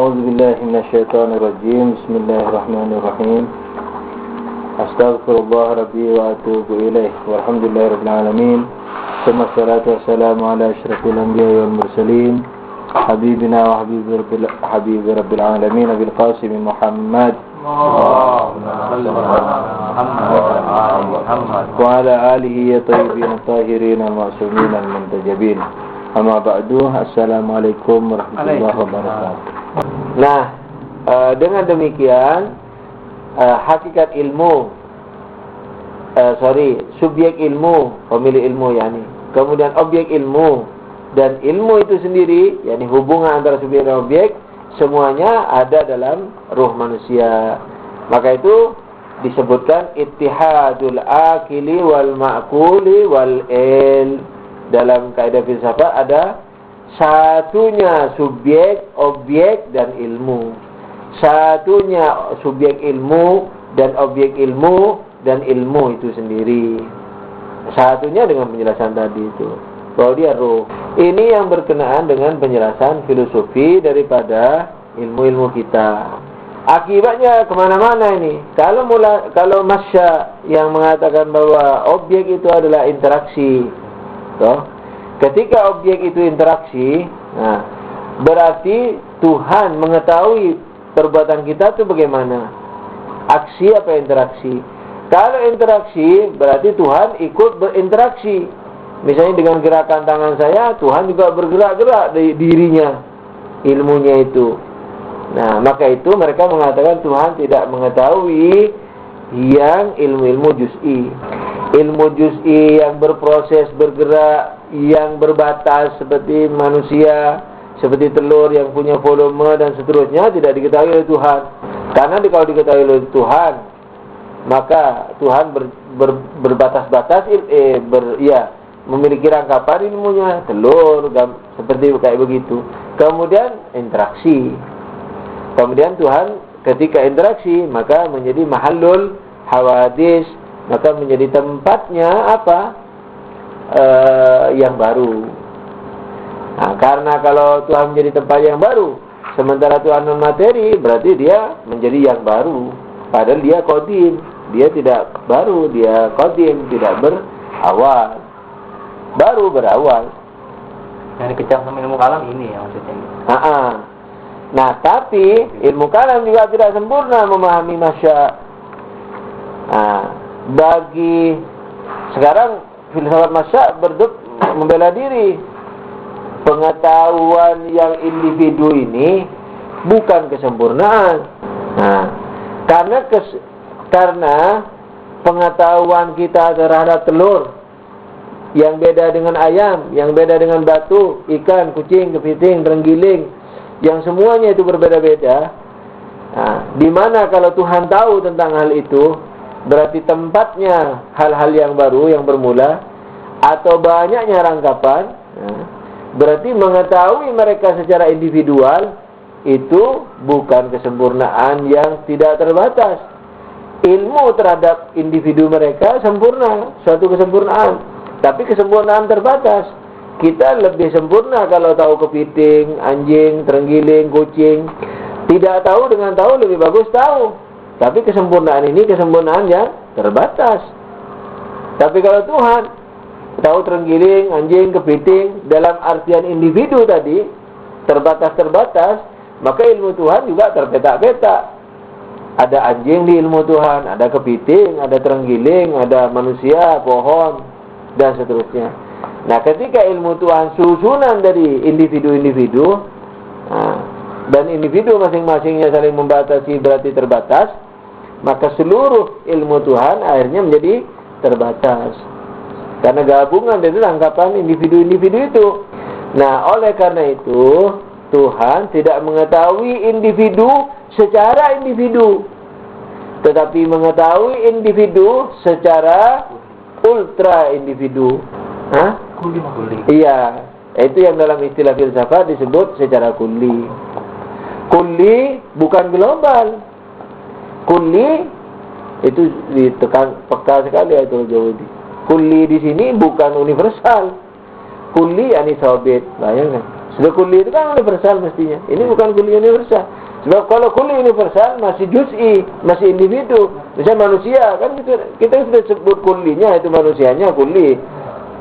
أعوذ بالله من الشيطان الرجيم. بسم الله الرحمن الرحيم. أستغفر الله ربي وأتوب إليه والحمد لله رب العالمين. ثم الصلاة والسلام على أشرف الأنبياء والمرسلين حبيبنا وحبيب رب العالمين أبي القاسم محمد وعلى آله الطيبين الطاهرين المعصومين المنتجبين. Amma ba'du. Assalamualaikum warahmatullahi wabarakatuh. Nah, dengan demikian hakikat ilmu, subjek ilmu, pemilik ilmu yakni, kemudian objek ilmu dan ilmu itu sendiri, yakni hubungan antara subjek dan objek, semuanya ada dalam ruh manusia. Maka itu disebutkan ittihadul akili wal ma'kuli wal il. Dalam kaidah filsafat ada satunya subjek, objek dan ilmu. Satunya subjek ilmu dan objek ilmu dan ilmu itu sendiri. Satunya dengan penjelasan tadi itu, bahwa dia ruh. Ini yang berkenaan dengan penjelasan filosofi daripada ilmu-ilmu kita. Akibatnya kemana-mana ini. Kalau Masya yang mengatakan bahwa objek itu adalah interaksi, ketika objek itu interaksi, berarti Tuhan mengetahui perbuatan kita itu bagaimana, aksi apa interaksi. Kalau interaksi berarti Tuhan ikut berinteraksi. Misalnya dengan gerakan tangan saya, Tuhan juga bergerak-gerak di dirinya, ilmunya itu. Nah, maka itu mereka mengatakan Tuhan tidak mengetahui yang ilmu-ilmu juz'i. Ilmu juz'i yang berproses, bergerak, yang berbatas seperti manusia, seperti telur yang punya volume dan seterusnya, tidak diketahui oleh Tuhan. Karena kalau diketahui oleh Tuhan, maka Tuhan berbatas-batas, memiliki rangkapan ilmunya, telur, seperti kayak begitu. Kemudian interaksi. Kemudian Tuhan ketika interaksi, maka menjadi mahallul hawadis, maka menjadi tempatnya apa? Yang baru. Nah, karena kalau Tuhan menjadi tempat yang baru, sementara Tuhan non materi, berarti dia menjadi yang baru. Padahal dia qadim, dia tidak baru, dia qadim, tidak berawal. Baru berawal. Yang dikecam sama ilmu kalam ini ya maksudnya. Nah, tapi ilmu kalam juga tidak sempurna memahami Masya. Bagi sekarang filsafat Masya membela diri. Pengetahuan yang individu ini bukan kesempurnaan. Karena pengetahuan kita terhadap telur yang beda dengan ayam, yang beda dengan batu, ikan, kucing, kepiting, terenggiling, yang semuanya itu berbeda-beda. Di mana kalau Tuhan tahu tentang hal itu, berarti tempatnya hal-hal yang baru yang bermula atau banyaknya rangkapan. Berarti mengetahui mereka secara individual itu bukan kesempurnaan yang tidak terbatas. Ilmu terhadap individu mereka sempurna, suatu kesempurnaan, tapi kesempurnaan terbatas. Kita lebih sempurna kalau tahu kepiting, anjing, terenggiling, kucing. Tidak tahu dengan tahu lebih bagus tahu. Tapi kesempurnaan ini kesempurnaan yang terbatas. Tapi kalau Tuhan tahu terenggiling, anjing, kepiting dalam artian individu tadi, terbatas-terbatas, maka ilmu Tuhan juga terpetak-petak. Ada anjing di ilmu Tuhan, ada kepiting, ada terenggiling, ada manusia, pohon, dan seterusnya. Nah, ketika ilmu Tuhan susunan dari individu-individu, dan individu masing-masingnya saling membatasi berarti terbatas, maka seluruh ilmu Tuhan akhirnya menjadi terbatas. Karena gabungan dari rangkapan individu-individu itu. Nah, oleh karena itu Tuhan tidak mengetahui individu secara individu, tetapi mengetahui individu secara ultra individu. Kulli. Iya, itu yang dalam istilah filsafat disebut secara kulli. Kulli bukan global. Kulli itu ditekan peka sekali itu jauh di. Kulli di sini bukan universal. Kulli ani sabit. Bayangkan, Sudah kulli itu kan universal mestinya. Ini bukan kulli universal. Sebab kalau kulli universal masih juz'i, masih individu. Misalnya manusia kan kita sudah sebut kullinya itu manusianya kulli.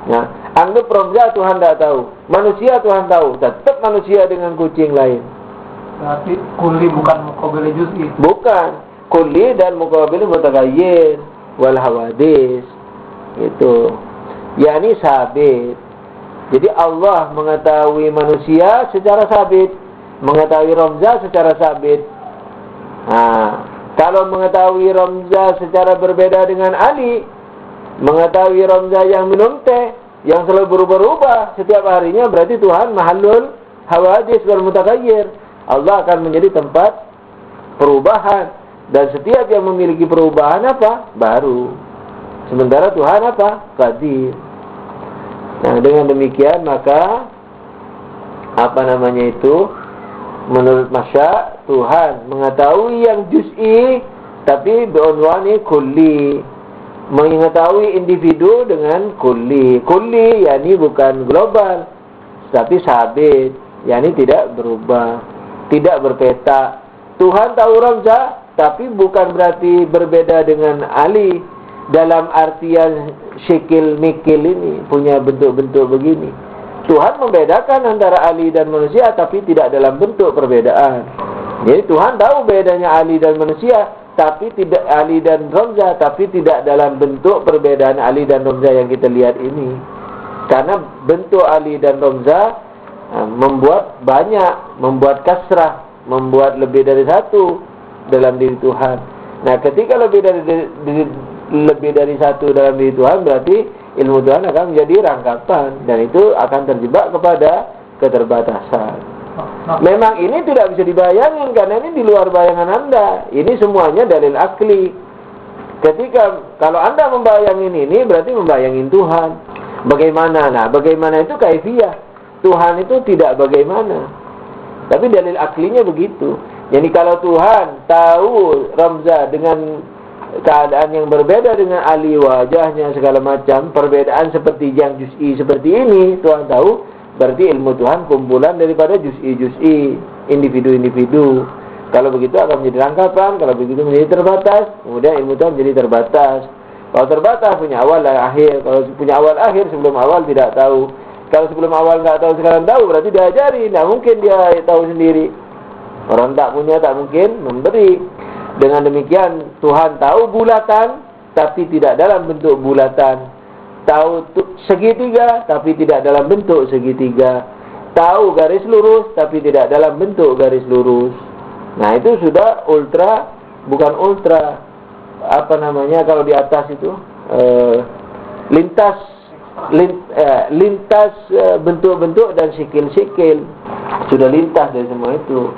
Nah, anggap Romza Tuhan tidak tahu, manusia Tuhan tahu, tetap manusia dengan kucing lain. Berarti kulli bukan muqabil juz'i. Bukan. Kulli dan muqabil mutaghayyir wal hawadis. Itu. yakni sabit. Jadi Allah mengetahui manusia secara sabit, mengetahui Ramza secara sabit. Nah, kalau mengetahui Ramza secara berbeda dengan Ali, mengetahui Ramza yang minum teh, yang selalu berubah-ubah setiap harinya, berarti Tuhan mahallul hawadis wal mutaghayyir. Allah akan menjadi tempat perubahan, dan setiap yang memiliki perubahan apa? Baru. Sementara Tuhan apa? Qadir. Nah, dengan demikian maka menurut Masya, Tuhan mengetahui yang juz'i tapi bi'unwani kulli, mengetahui individu dengan kulli. Kulli yakni bukan global tapi sabit, yakni tidak berubah, tidak berpeta. Tuhan tahu Ramza tapi bukan berarti berbeda dengan Ali dalam artian syikil mikil ini, punya bentuk-bentuk begini. Tuhan membedakan antara Ali dan manusia tapi tidak dalam bentuk perbedaan. Jadi Tuhan tahu bedanya Ali dan manusia, tapi tidak Ali dan Ramza, tapi tidak dalam bentuk perbedaan Ali dan Ramza yang kita lihat ini. Karena bentuk Ali dan Ramza membuat banyak, membuat kasrah, membuat lebih dari satu dalam diri Tuhan. Nah, ketika lebih dari satu dalam diri Tuhan, berarti ilmu Tuhan akan menjadi rangkapan, dan itu akan terjebak kepada keterbatasan. Memang ini tidak bisa dibayangin karena ini di luar bayangan Anda. Ini semuanya dalil akli. Kalau Anda membayangin ini, berarti membayangin Tuhan. Bagaimana? Nah, bagaimana itu kaifiyah. Tuhan itu tidak bagaimana, tapi dalil aklinya begitu. Jadi kalau Tuhan tahu Ramza dengan keadaan yang berbeda dengan Ali, wajahnya segala macam, perbedaan seperti yang juz'i seperti ini, Tuhan tahu, berarti ilmu Tuhan kumpulan daripada juz'i, individu-individu. Kalau begitu akan menjadi rangkapan, kalau begitu menjadi terbatas, kemudian ilmu Tuhan menjadi terbatas. Kalau terbatas punya awal dan akhir, kalau punya awal akhir, sebelum awal tidak tahu. Kalau sebelum awal nggak tahu, sekarang tahu, berarti diajari, tidak mungkin dia tahu sendiri. Orang tak punya tak mungkin memberi. Dengan demikian Tuhan tahu bulatan tapi tidak dalam bentuk bulatan, tahu segitiga tapi tidak dalam bentuk segitiga, tahu garis lurus tapi tidak dalam bentuk garis lurus. Nah, itu sudah ultra, bukan ultra, kalau di atas itu lintas bentuk-bentuk dan sikil-sikil, sudah lintas dari semua itu.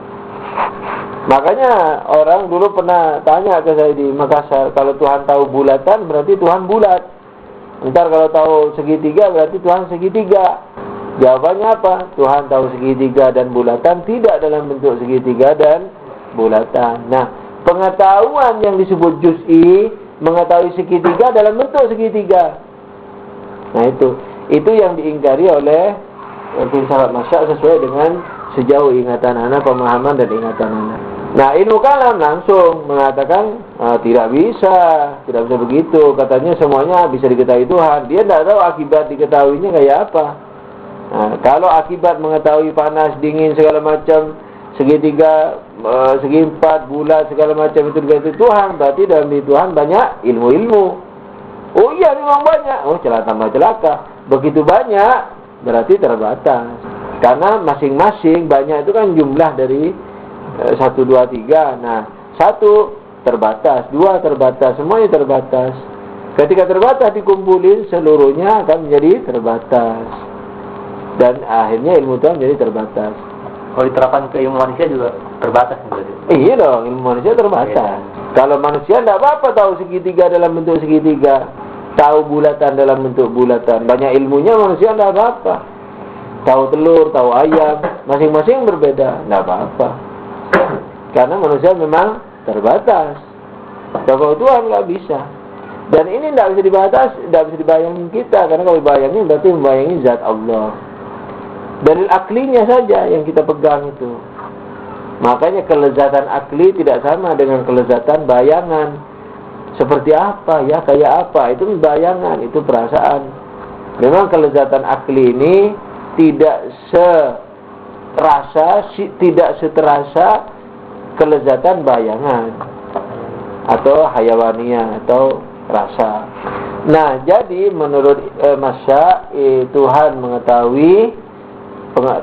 Makanya orang dulu pernah tanya ke saya di Makassar, kalau Tuhan tahu bulatan berarti Tuhan bulat. Ntar kalau tahu segitiga berarti Tuhan segitiga. Jawabannya apa? Tuhan tahu segitiga dan bulatan tidak dalam bentuk segitiga dan bulatan. Nah, pengetahuan yang disebut juz'i, mengetahui segitiga dalam bentuk segitiga. Nah, itu yang diingkari oleh filsafat Masya' sesuai dengan sejauh ingatan anak, pemahaman dan ingatan anak. Nah, ilmu kalam langsung mengatakan tidak bisa begitu. Katanya semuanya bisa diketahui Tuhan. Dia tidak tahu akibat diketahuinya kayak apa. Nah, kalau akibat mengetahui panas, dingin, segala macam, segitiga, segi empat, bulat, segala macam itu diketahui Tuhan, berarti dalam diri Tuhan banyak ilmu-ilmu. Oh iya, memang banyak. Oh, celaka tambah celaka. Begitu banyak, berarti terbatas. Karena masing-masing banyak itu kan jumlah dari 1, 2, 3. Nah, 1 terbatas, 2 terbatas, semuanya terbatas. Ketika terbatas dikumpulin, seluruhnya akan menjadi terbatas. Dan akhirnya ilmu Tuhan menjadi terbatas. Kalau diterapkan ke ilmu manusia juga terbatas berarti. Iya dong, ilmu manusia terbatas. Kalau manusia tidak apa-apa tahu segitiga dalam bentuk segitiga, tahu bulatan dalam bentuk bulatan. Banyak ilmunya manusia tidak apa-apa. Tahu telur, tahu ayam, masing-masing berbeda, tidak apa-apa. Karena manusia memang terbatas. Kalau Tuhan nggak bisa. Dan ini tidak bisa dibayangin kita. Karena kalau dibayangin berarti membayangin zat Allah. Dalil aklinya saja yang kita pegang itu. Makanya kelezatan akli tidak sama dengan kelezatan bayangan. Seperti apa ya, kayak apa, itu bayangan, itu perasaan. Memang kelezatan akli ini tidak seterasa kelezatan bayangan atau hayawaniyah atau rasa. Nah, jadi menurut Masya, Tuhan mengetahui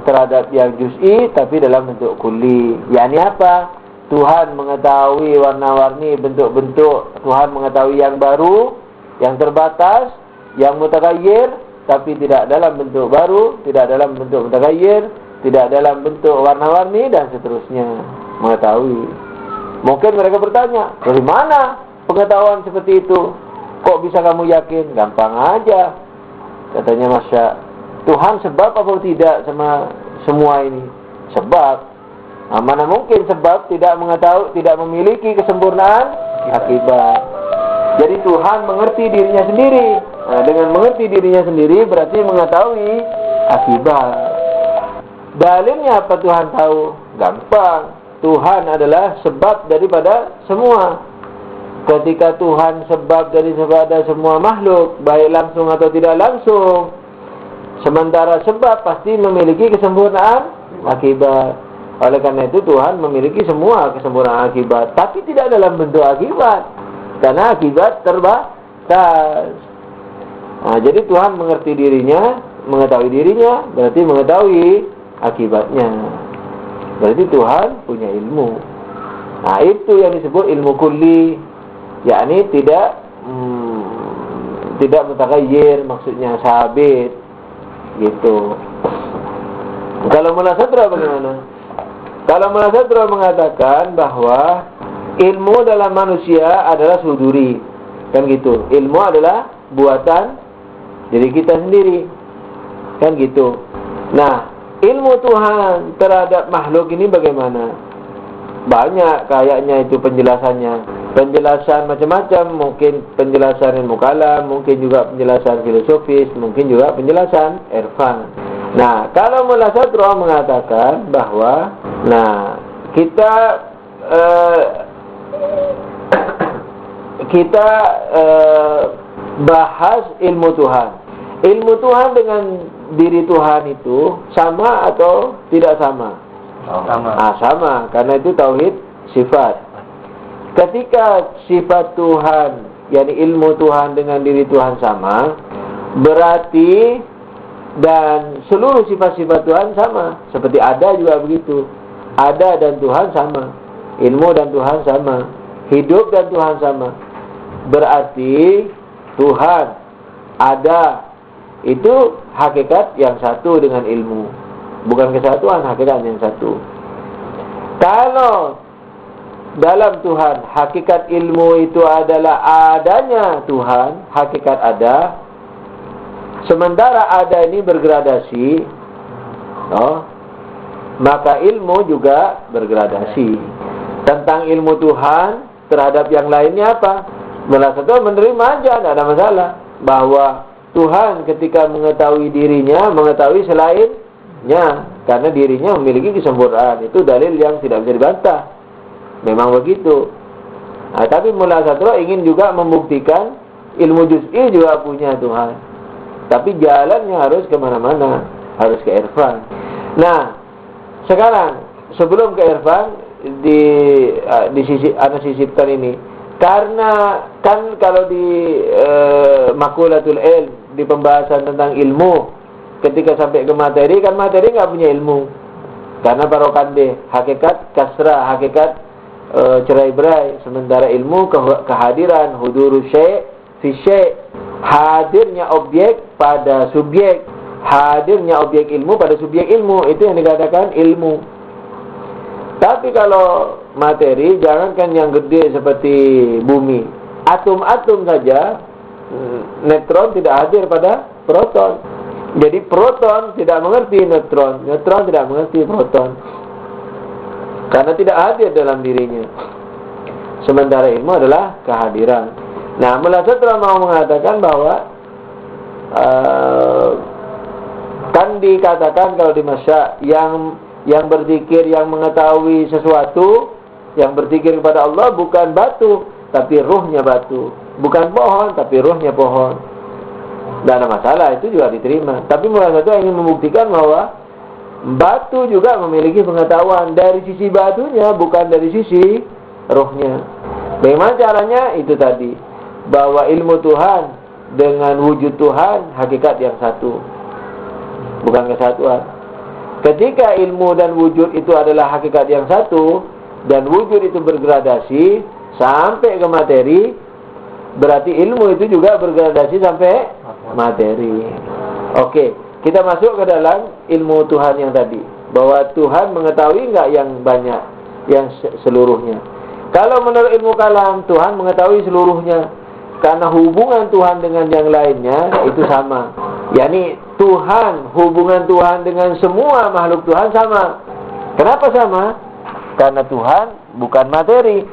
terhadap yang juz'i tapi dalam bentuk kulli. Yakni apa? Tuhan mengetahui warna-warni, bentuk-bentuk. Tuhan mengetahui yang baru, yang terbatas, yang mutaghayyir, tapi tidak dalam bentuk baru, tidak dalam bentuk mutaghayyir, tidak dalam bentuk warna-warni, dan seterusnya. Mengetahui. Mungkin mereka bertanya, dari mana pengetahuan seperti itu? Kok bisa kamu yakin? Gampang aja. Katanya Masya, Tuhan sebab apa tidak sama semua ini? Sebab. Nah, mana mungkin sebab tidak mengetahui, tidak memiliki kesempurnaan akibat. Jadi Tuhan mengerti dirinya sendiri. Nah, dengan mengerti dirinya sendiri berarti mengetahui akibat. Dalilnya apa Tuhan tahu? Gampang. Tuhan adalah sebab daripada semua. Ketika Tuhan sebab daripada semua makhluk, baik langsung atau tidak langsung, sementara sebab pasti memiliki kesempurnaan akibat. Oleh karena itu Tuhan memiliki semua kesempurnaan akibat, tapi tidak dalam bentuk akibat, karena akibat terbatas. Nah, jadi Tuhan mengerti dirinya, mengetahui dirinya, berarti mengetahui akibatnya. Berarti Tuhan punya ilmu. Nah, itu yang disebut ilmu kulli, yakni tidak mutaghayyir, maksudnya sabit, gitu. Kalau Mullah Sadra bagaimana? Kalau Mullah Sadra mengatakan bahwa ilmu dalam manusia adalah suduri, kan gitu. Ilmu adalah buatan diri kita sendiri, kan gitu. Nah, ilmu Tuhan terhadap makhluk ini bagaimana? Banyak kayaknya itu penjelasannya. Penjelasan macam-macam, mungkin penjelasan ilmu kalam, mungkin juga penjelasan filosofis, mungkin juga penjelasan irfan. Nah, kalau Mullah Sadra mengatakan bahwa, nah, kita bahas ilmu Tuhan. Ilmu Tuhan dengan diri Tuhan itu sama atau tidak sama? Sama. Ah, sama, karena itu tauhid sifat. Ketika sifat Tuhan, yakni ilmu Tuhan dengan diri Tuhan sama, berarti dan seluruh sifat-sifat Tuhan sama. Seperti ada juga begitu. Ada dan Tuhan sama. Ilmu dan Tuhan sama. Hidup dan Tuhan sama. Berarti Tuhan ada. Itu hakikat yang satu dengan ilmu. Bukan kesatuan, hakikat yang satu. Kalau dalam Tuhan hakikat ilmu itu adalah adanya Tuhan, hakikat ada. Sementara ada ini bergradasi, maka ilmu juga bergradasi. Tentang ilmu Tuhan terhadap yang lainnya apa? Mullah Sadra menerima aja, tidak ada masalah. Bahwa Tuhan ketika mengetahui dirinya, mengetahui selainnya, karena dirinya memiliki kesempurnaan. Itu dalil yang tidak bisa dibantah. Memang begitu. Nah, tapi Mullah Sadra ingin juga membuktikan ilmu juz'i juga punya Tuhan. Tapi jalannya harus kemana-mana, harus ke irfan. Nah, sekarang sebelum ke irfan, sisipkan ini, karena kan kalau di Maqulatul Ilm, di pembahasan tentang ilmu, ketika sampai ke materi, kan materi nggak punya ilmu, karena barokande, hakikat kasrah, hakikat cerai-berai, sementara ilmu kehadiran, huduru syai' fi syai', hadirnya objek pada subjek, hadirnya objek ilmu pada subjek ilmu, itu yang dikatakan ilmu. Tapi kalau materi, jangankan yang gede seperti bumi, atom-atom saja, neutron tidak hadir pada proton. Jadi proton tidak mengerti neutron, neutron tidak mengerti proton, karena tidak hadir dalam dirinya. Sementara ilmu adalah kehadiran. Nah, Mullah Sadra mau mengatakan bahwa kan Yang dikatakan kalau di masya, yang berzikir, yang mengetahui sesuatu, yang berzikir kepada Allah bukan batu, tapi ruhnya batu. Bukan pohon, tapi ruhnya pohon. Tidak ada masalah, itu juga diterima. Tapi mulai satu ingin membuktikan bahwa batu juga memiliki pengetahuan dari sisi batunya, bukan dari sisi ruhnya. Bagaimana caranya? Itu tadi, bahwa ilmu Tuhan dengan wujud Tuhan hakikat yang satu, bukan kesatuan. Ketika ilmu dan wujud itu adalah hakikat yang satu, dan wujud itu bergradasi sampai ke materi, berarti ilmu itu juga bergradasi sampai materi. Oke, kita masuk ke dalam ilmu Tuhan yang tadi, bahwa Tuhan mengetahui enggak yang banyak, yang seluruhnya. Kalau menurut ilmu kalam, Tuhan mengetahui seluruhnya, karena hubungan Tuhan dengan yang lainnya itu sama. yakni Tuhan, hubungan Tuhan dengan semua makhluk Tuhan sama. Kenapa sama? Karena Tuhan bukan materi.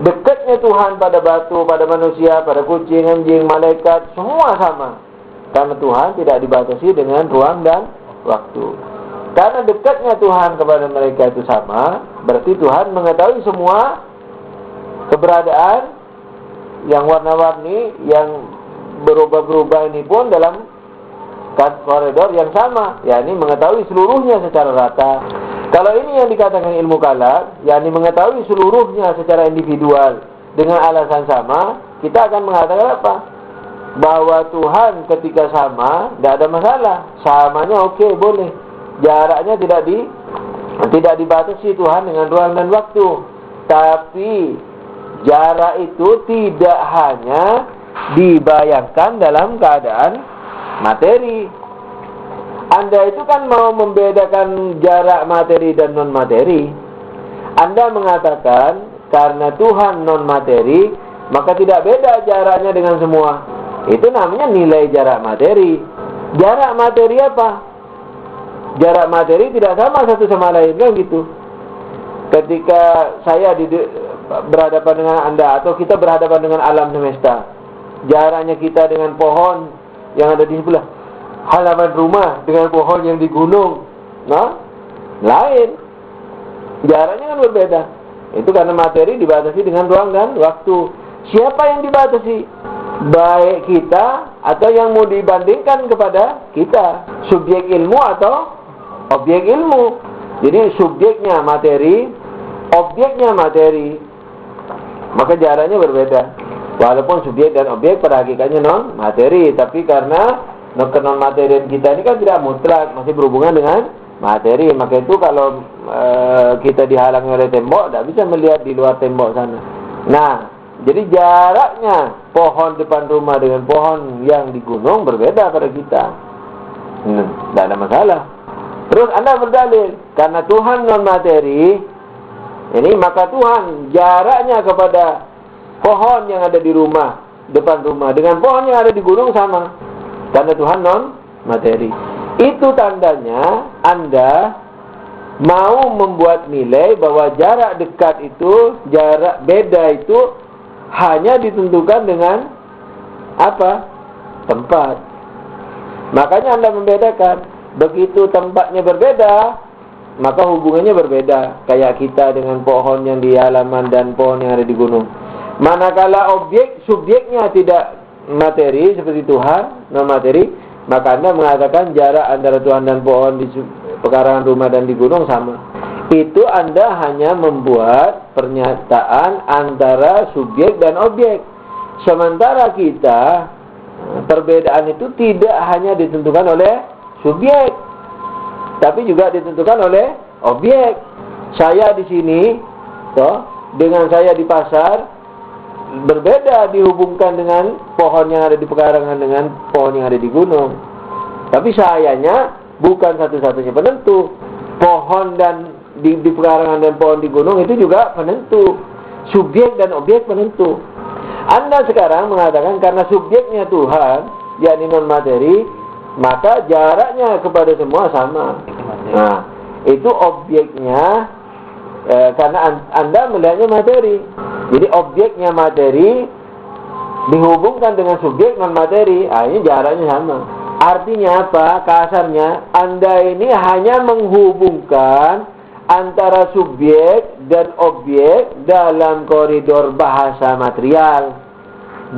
Dekatnya Tuhan pada batu, pada manusia, pada kucing, anjing, malaikat, semua sama. Karena Tuhan tidak dibatasi dengan ruang dan waktu. Karena dekatnya Tuhan kepada mereka itu sama, berarti Tuhan mengetahui semua keberadaan yang warna-warni, yang berubah-berubah ini pun dalam koridor yang sama, yakni mengetahui seluruhnya secara rata. Kalau ini yang dikatakan ilmu kalam, yakni mengetahui seluruhnya secara individual dengan alasan sama, kita akan mengatakan apa? Bahwa Tuhan ketika sama, tidak ada masalah. Samanya oke, boleh. Jaraknya tidak dibatasi Tuhan dengan ruang dan waktu. Tapi jarak itu tidak hanya dibayangkan dalam keadaan materi. Anda itu kan mau membedakan jarak materi dan non materi. Anda mengatakan karena Tuhan non materi, maka tidak beda jaraknya dengan semua. Itu namanya nilai jarak materi. Jarak materi apa? Jarak materi tidak sama satu sama lain, kan gitu. Ketika saya berhadapan dengan Anda, atau kita berhadapan dengan alam semesta, jaraknya kita dengan pohon yang ada di sebelah halaman rumah dengan pohon yang di gunung, nah, lain. Jaraknya kan berbeda. Itu karena materi dibatasi dengan ruang dan waktu. Siapa yang dibatasi? Baik kita atau yang mau dibandingkan kepada kita, subjek ilmu atau objek ilmu. Jadi subjeknya materi, objeknya materi, maka jaraknya berbeda. Walaupun subjek dan objek pada hakikatnya non materi, tapi karena non materi kita ini kan tidak mutlak, masih berhubungan dengan materi. Maka itu kalau kita dihalangi oleh tembok, tidak bisa melihat di luar tembok sana. Nah, jadi jaraknya pohon depan rumah dengan pohon yang di gunung berbeda pada kita. Tidak ada masalah. Terus Anda berdalil, karena Tuhan non materi, ini maka Tuhan jaraknya kepada pohon yang ada di rumah, depan rumah, dengan pohon yang ada di gunung sama. Karena Tuhan non materi. Itu tandanya Anda mau membuat nilai bahwa jarak dekat itu, jarak beda itu hanya ditentukan dengan apa? Tempat. Makanya Anda membedakan. Begitu tempatnya berbeda, maka hubungannya berbeda. Kayak kita dengan pohon yang di halaman dan pohon yang ada di gunung. Manakala subjeknya tidak materi seperti Tuhan, non materi, maka Anda mengatakan jarak antara Tuhan dan pohon di pekarangan rumah dan di gunung sama. Itu Anda hanya membuat pernyataan antara subjek dan objek. Sementara kita, perbedaan itu tidak hanya ditentukan oleh subjek, tapi juga ditentukan oleh objek. Saya di sini, dengan saya di pasar, berbeda dihubungkan dengan pohon yang ada di pekarangan dengan pohon yang ada di gunung. Tapi sayanya bukan satu-satunya penentu. Pohon dan di pekarangan dan pohon di gunung itu juga penentu. Subjek dan objek penentu. Anda sekarang mengatakan karena subjeknya Tuhan, yakni non materi, maka jaraknya kepada semua sama. Nah, itu objeknya, karena Anda melihatnya materi. Jadi objeknya materi dihubungkan dengan subjek non materi, ini jaraknya sama. Artinya apa? Kasarnya, Anda ini hanya menghubungkan antara subjek dan objek dalam koridor bahasa material,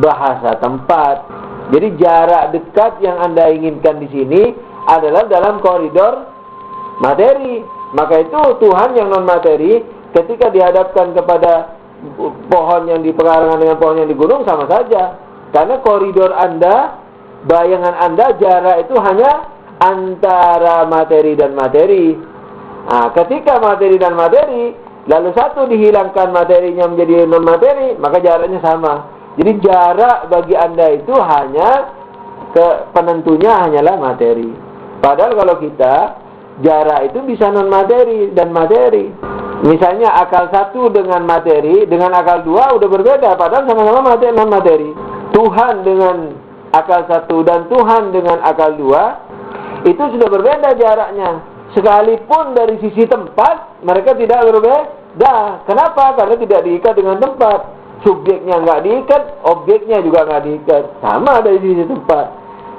bahasa tempat. Jadi jarak dekat yang Anda inginkan di sini adalah dalam koridor materi. Maka itu Tuhan yang non materi ketika dihadapkan kepada pohon yang di pekarangan dengan pohon yang di gunung sama saja. Karena koridor Anda, bayangan Anda, jarak itu hanya antara materi dan materi. Nah, ketika materi dan materi, lalu satu dihilangkan materinya menjadi non materi, maka jaraknya sama. Jadi jarak bagi Anda itu hanya penentunya hanyalah materi. Padahal kalau kita, jarak itu bisa non materi dan materi. Misalnya akal satu dengan materi, dengan akal dua udah berbeda, padahal sama-sama materi non materi. Tuhan dengan akal satu dan Tuhan dengan akal dua itu sudah berbeda jaraknya. Sekalipun dari sisi tempat mereka tidak berbeda. Kenapa? Karena tidak diikat dengan tempat. Subjeknya nggak diikat, objeknya juga nggak diikat. Sama dari sisi tempat.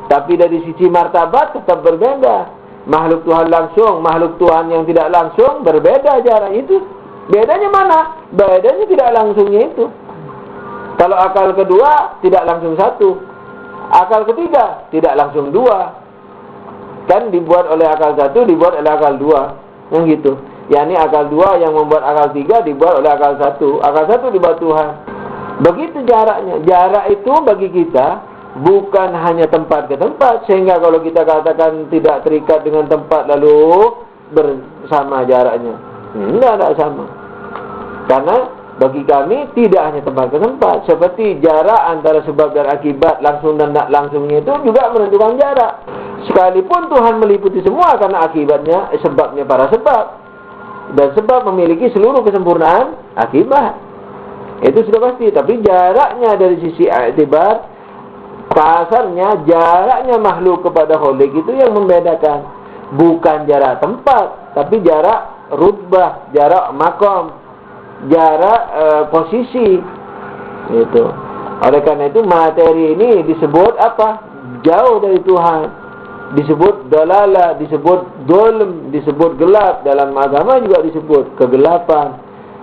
Tapi dari sisi martabat tetap berbeda. Makhluk Tuhan langsung, makhluk Tuhan yang tidak langsung berbeda jarak itu. Bedanya mana? Bedanya tidak langsungnya itu. Kalau akal kedua tidak langsung satu, akal ketiga tidak langsung dua. Kan dibuat oleh akal satu, dibuat oleh akal dua, yang gitu. Yani akal dua yang membuat akal tiga dibuat oleh akal satu dibuat Tuhan. Begitu jaraknya. Jarak itu bagi kita bukan hanya tempat ke tempat, sehingga kalau kita katakan tidak terikat dengan tempat lalu bersama jaraknya. Tidak sama. Karena bagi kami tidak hanya tempat ke tempat, seperti jarak antara sebab dan akibat, langsung dan tak langsungnya itu juga menentukan jarak. Sekalipun Tuhan meliputi semua karena akibatnya, sebabnya para sebab, dan sebab memiliki seluruh kesempurnaan akibat. Itu sudah pasti. Tapi jaraknya dari sisi iktibar, kasarnya jaraknya makhluk kepada Khalik itu yang membedakan. Bukan jarak tempat, tapi jarak rutbah, jarak makom, jarak posisi. Itu. Oleh karena itu materi ini disebut apa? Jauh dari Tuhan. Disebut dalalah, disebut dolm, disebut gelap. Dalam agama juga disebut kegelapan,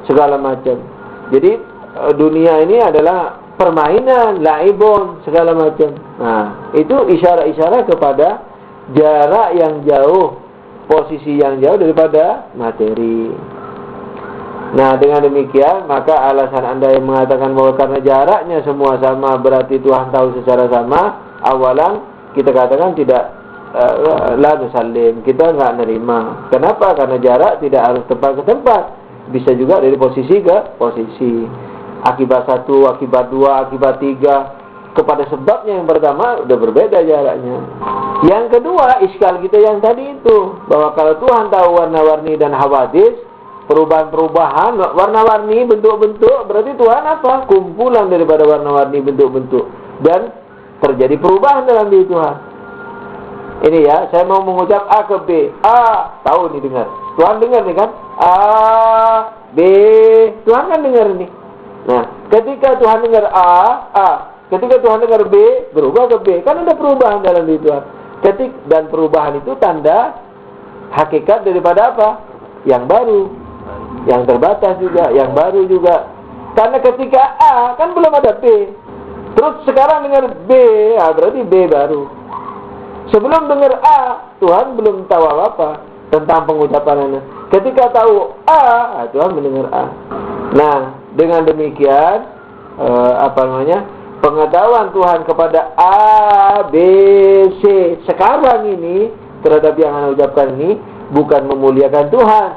segala macam. Jadi dunia ini adalah permainan, laibon, segala macam. Nah, itu isyarat-isyarat kepada jarak yang jauh, posisi yang jauh daripada materi. Nah, dengan demikian, maka alasan Anda yang mengatakan bahwa karena jaraknya semua sama, berarti Tuhan tahu secara sama, awalan kita katakan tidak, la nusallim, kita nggak nerima. Kenapa? Karena jarak tidak harus tempat ke tempat, bisa juga dari posisi ke posisi. Akibat satu, akibat dua, akibat tiga, kepada sebabnya yang pertama udah berbeda jaraknya. Yang kedua, iskal kita yang tadi itu, bahwa kalau Tuhan tahu warna-warni dan hawadis, perubahan-perubahan, warna-warni, bentuk-bentuk, berarti Tuhan apa? Kumpulan daripada warna-warni, bentuk-bentuk, dan terjadi perubahan dalam diri Tuhan. Ini ya, saya mau mengucap A ke B. A, tahu nih dengar. Tuhan dengar nih kan? A, B, Tuhan kan dengar nih. Nah, ketika Tuhan dengar A, ketika Tuhan dengar B, berubah ke B. Kan ada perubahan dalam diri Tuhan. Dan perubahan itu tanda hakikat daripada apa? Yang baru, yang terbatas juga, yang baru juga. Karena ketika A, kan belum ada B. Terus sekarang dengar B, berarti B baru. Sebelum dengar A, Tuhan belum tahu apa-apa tentang pengucapannya. Ketika tahu A, Tuhan mendengar A. Nah, dengan demikian, pengetahuan Tuhan kepada A, B, C sekarang ini terhadap yang Anda ucapkan ini bukan memuliakan Tuhan,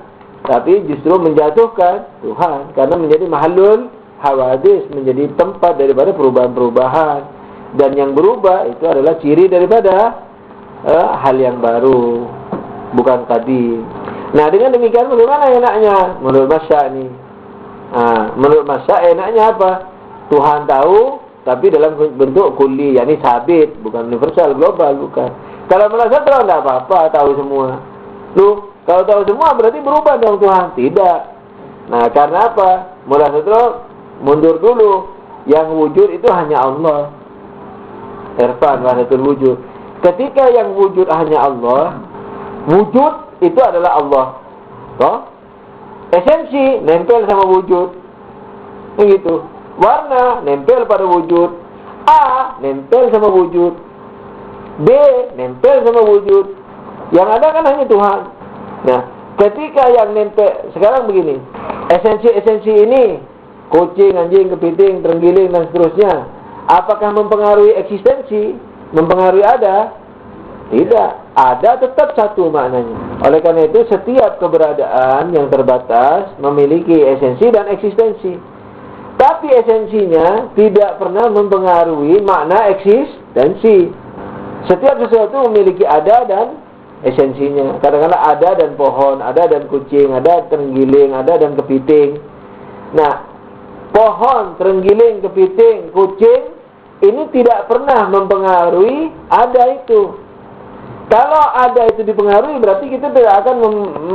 tapi justru menjatuhkan Tuhan, karena menjadi mahallul hawadis, menjadi tempat daripada perubahan-perubahan. Dan yang berubah itu adalah ciri daripada hal yang baru, bukan tadi. Nah, dengan demikian bagaimana enaknya? Menurut Masya ini, menurut Masya enaknya apa? Tuhan tahu, tapi dalam bentuk kulli, yakni sabit, bukan universal, global, bukan. Kalau merasa terang tidak apa-apa, tahu semua. Loh, kalau tahu semua berarti berubah dong Tuhan? Tidak. Nah, karena apa? Merasa terang, mundur dulu. Yang wujud itu hanya Allah. Irfan, wahdatul wujud. Ketika yang wujud hanya Allah, wujud itu adalah Allah. Toh? Esensi nempel sama wujud. Begitu. Warna nempel pada wujud. A nempel sama wujud. B nempel sama wujud. Yang ada kan hanya Tuhan. Nah, ketika yang nempel, sekarang begini, esensi-esensi ini, kucing, anjing, kepiting, terenggiling dan seterusnya, apakah mempengaruhi eksistensi? Mempengaruhi ada? Tidak. Ada tetap satu maknanya. Oleh karena itu, setiap keberadaan yang terbatas memiliki esensi dan eksistensi. Tapi esensinya tidak pernah mempengaruhi makna eksistensi. Setiap sesuatu memiliki ada dan esensinya. Kadang-kadang ada dan pohon, ada dan kucing, ada terenggiling, ada dan kepiting. Nah, pohon, terenggiling, kepiting, kucing ini tidak pernah mempengaruhi ada itu. Kalau ada itu dipengaruhi, berarti kita tidak akan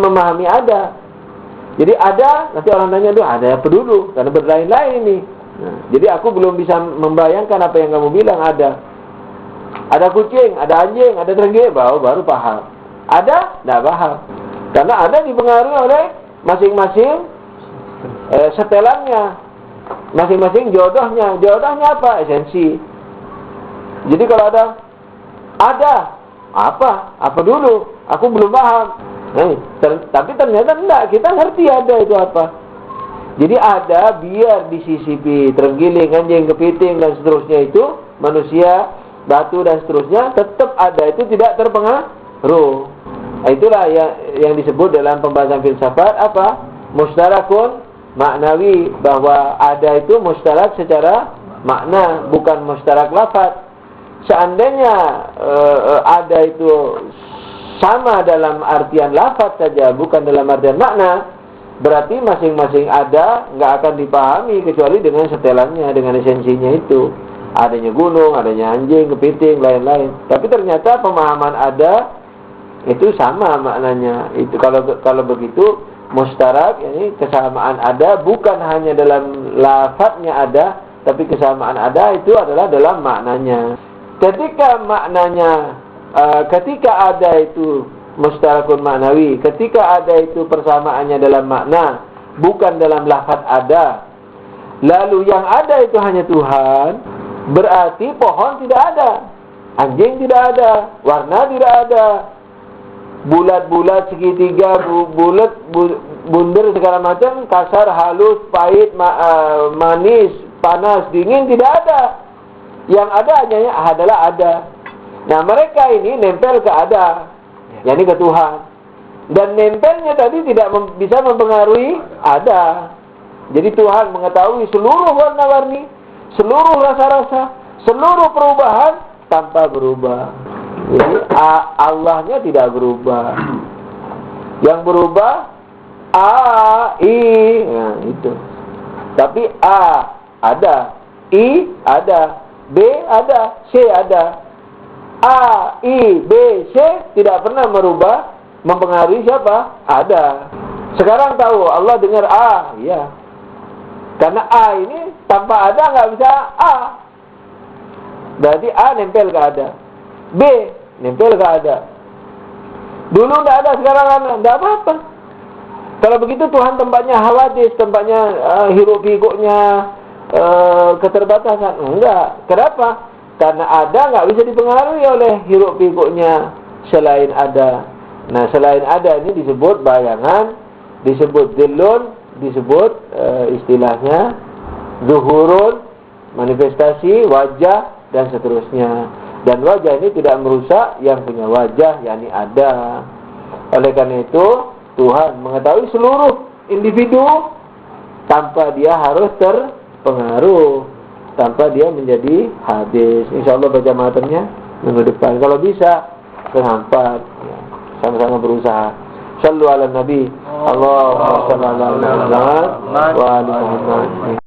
memahami ada. Jadi ada, nanti orang tanya, "Aduh, ada apa dulu?" Karena berlain-lain ini. Nah, jadi aku belum bisa membayangkan apa yang kamu bilang ada. Ada kucing, ada anjing, ada terenggiling, baru paham. Ada? Tidak paham. Karena ada dipengaruhi oleh masing-masing setelannya, masing-masing jodohnya. Jodohnya apa? Esensi. Jadi kalau ada apa? Apa dulu? Aku belum paham. Tapi ternyata enggak, kita ngerti ada itu apa. Jadi ada biar disisipi terenggiling, anjing, kepiting dan seterusnya itu, manusia, batu dan seterusnya, tetap ada itu tidak terpengaruh. Itulah yang disebut dalam pembahasan filsafat apa? Mustarakun maknawi, bahwa ada itu mustarak secara makna, bukan mustarak lafaz. Seandainya ada itu sama dalam artian lafaz saja, bukan dalam artian makna, berarti masing-masing ada nggak akan dipahami kecuali dengan setelannya, dengan esensinya itu. Adanya gunung, adanya anjing, kepiting, lain-lain. Tapi ternyata pemahaman ada itu sama maknanya. Itu kalau begitu mustarak, ini kesamaan ada bukan hanya dalam lafadznya ada, tapi kesamaan ada itu adalah dalam maknanya. Ketika maknanya ketika ada itu mustarakun maknawi, ketika ada itu persamaannya dalam makna, bukan dalam lafaz ada. Lalu yang ada itu hanya Tuhan, berarti pohon tidak ada, anjing tidak ada, warna tidak ada, bulat-bulat, segitiga, bulat, bundar segala macam, kasar, halus, pahit, manis, panas, dingin, tidak ada. Yang ada hanya adalah ada. Nah, mereka ini nempel ke ada, yakni ke Tuhan. Dan nempelnya tadi tidak bisa mempengaruhi ada. Jadi Tuhan mengetahui seluruh warna-warni, seluruh rasa-rasa, seluruh perubahan tanpa berubah. Jadi Allahnya tidak berubah. Yang berubah A, I, nah itu. Tapi A ada, I ada, B ada, C ada. A, I, B, C tidak pernah merubah, mempengaruhi siapa? Ada. Sekarang tahu Allah dengar A, iya. Karena A ini tanpa ada nggak bisa A. Berarti A nempel ke ada. B nempel ke ada. Dulu nggak ada, sekarang ada, nggak apa-apa. Kalau begitu Tuhan tempatnya hawadis, tempatnya hiruk pikuknya keterbatasan. Enggak. Kenapa? Karena ada nggak bisa dipengaruhi oleh hiruk pikuknya selain ada. Nah, selain ada ini disebut bayangan, disebut zillun, disebut istilahnya zuhurun, manifestasi, wajah dan seterusnya. Dan wajah ini tidak merusak yang punya wajah, yakni ada. Oleh karena itu Tuhan mengetahui seluruh individu tanpa dia harus terpengaruh, tanpa dia menjadi hadis. Insyaallah baca matanya minggu depan. Kalau bisa terhampat, ya, sama-sama berusaha. Sallu ala Nabi. Allahumma shalli ala Muhammad wa ali Muhammad.